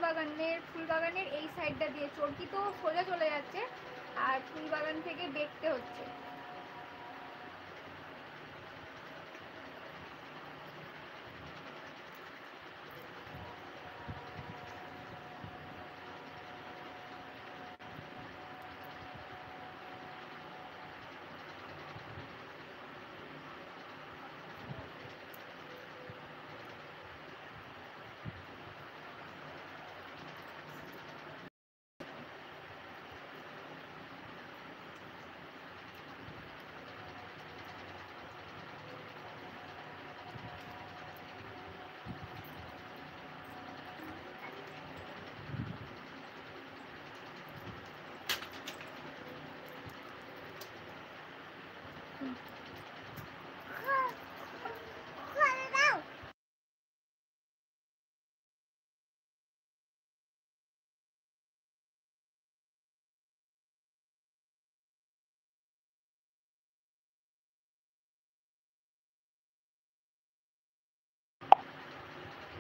ফুলবাগানের এই সাইডটা দিয়ে। চরকি তো সোজা চলে যাচ্ছে, আর ফুলবাগান থেকে দেখতে হচ্ছে।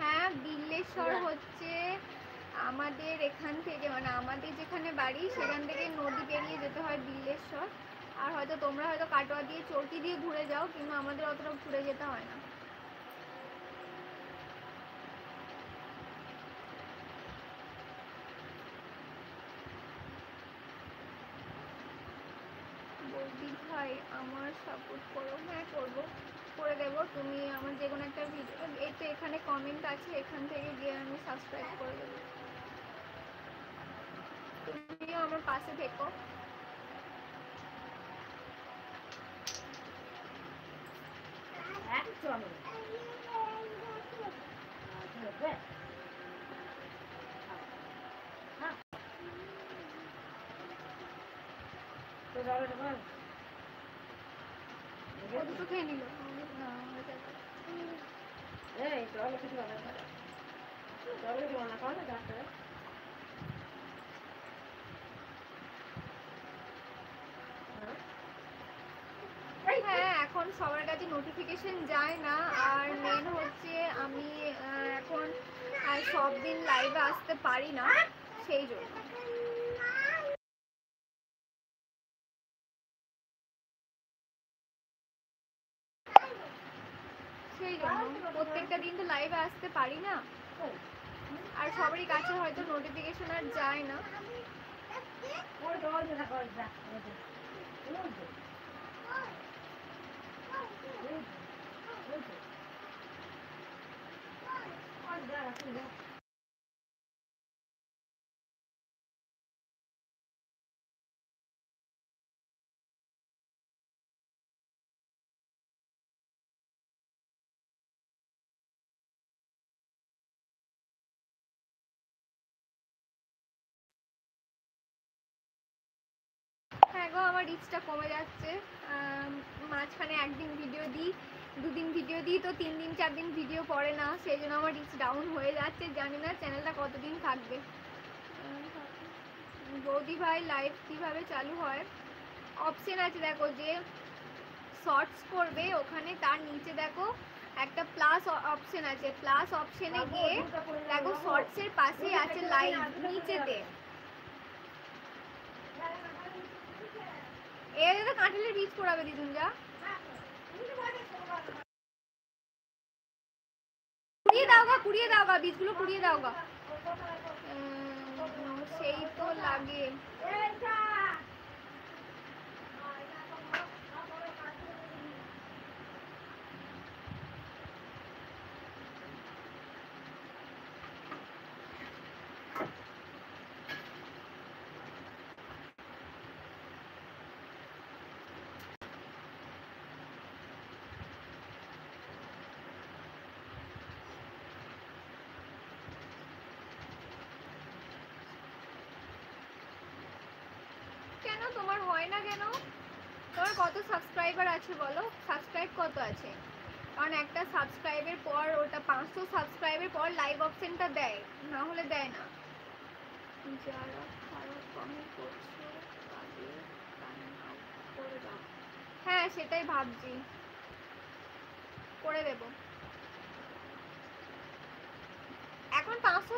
হ্যাঁ, বিল্লেশ্বর হচ্ছে আমাদের এখান থেকে, মানে আমাদের যেখানে বাড়ি সেখান থেকে নদী পেরিয়ে যেতে হয় বিল্লেশ্বর। আর হয়তো তোমরা হয়তো কাটোয়া দিয়ে চরকি দিয়ে ঘুরে যাও, কিন্তু আমাদের অতটা ঘুরে যেতে হয় না। বৌদি ভাই আমার সাপোর্ট করো। হ্যাঁ করবো, করে দেবো। তুমি আমার যে কোনো একটা ভিডিও, এই তো এখানে কমেন্ট আছে, এখান থেকে গিয়ে আমি সাবস্ক্রাইব করে দেবো। তুমিও আমার পাশে থেকো। দুটো খেয়ে নিল। হ্যাঁ, এখন সবার কাছে নোটিফিকেশন যায় না। আর মেন হচ্ছে আমি এখন সব দিন লাইভে আসতে পারি না, সেই জন্য। সেই জন্য প্রত্যেকটা দিন তো লাইভে আসতে পারি না, আর সবারই কাছে হয়তো নোটিফিকেশন আর যায় না। হ্যাঁ গো, আমার রিচটা কমে যাচ্ছে। মাঝখানে একদিন ভিডিও দিই, দুদিন ভিডিও দিই, তো 3 দিন 4 দিন ভিডিও পড়ে না, সেই জন্য আমার রিচ ডাউন হয়ে যাচ্ছে। জানি না চ্যানেলটা কতদিন থাকবে। বৌদি ভাই লাইভ কিভাবে চালু হয়? অপশন আছে দেখো, যে শর্টস করবে ওখানে তার নিচে দেখো একটা প্লাস অপশন আছে, প্লাস অপশনে গিয়ে দেখো শর্টসের পাশেই আছে লাইভ নিচেতে। এর তো কাঁঠালের বীজ পড়াবে দিদুন, যা কুড়িয়ে দাও গা বীজগুলো, কুড়িয়ে দাও গা। সেই তো লাগে। কেন তোমার হয় না কেন? তোমার কত সাবস্ক্রাইবার আছে বলো? সাবস্ক্রাইব কত আছে? কারণ একটা সাবস্ক্রাইবের পর ওটা 500 সাবস্ক্রাইবের পর লাইভ অপশনটা দেয়, না হলে দেয় না। যারা খারাপ কমেন্ট করছো তাদের করে দাও। হ্যাঁ সেটাই ভাবছি, করে দেব। এখন 500